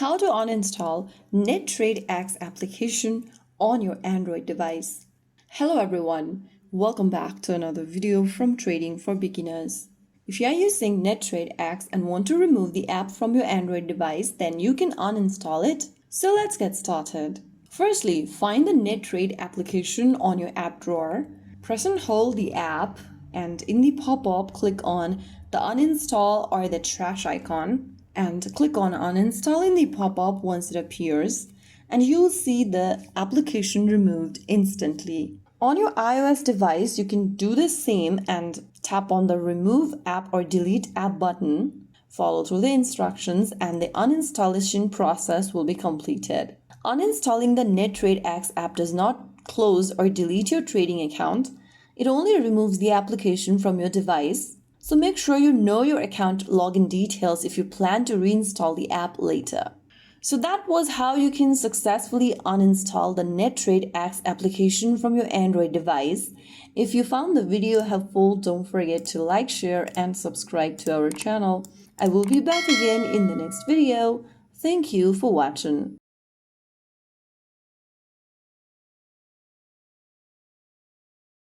How to uninstall NetTradeX application on your Android device. Hello everyone, welcome back to another video from Trading for Beginners. If you are using NetTradeX and want to remove the app from your Android device, then you can uninstall it. So let's get started. Firstly, find the NetTrade application on your app drawer. Press and hold the app, and in the pop-up, click on the uninstall or the trash icon. And click on uninstall in the pop-up once it appears, and you'll see the application removed instantly. On your iOS device, you can do the same and tap on the remove app or delete app button, follow through the instructions, and the uninstallation process will be completed. Uninstalling the NetTradeX app does not close or delete your trading account. It only removes the application from your device. So make sure you know your account login details if you plan to reinstall the app later. So that was how you can successfully uninstall the NetTradeX application from your Android device. If you found the video helpful, don't forget to like, share, and subscribe to our channel. I will be back again in the next video. Thank you for watching.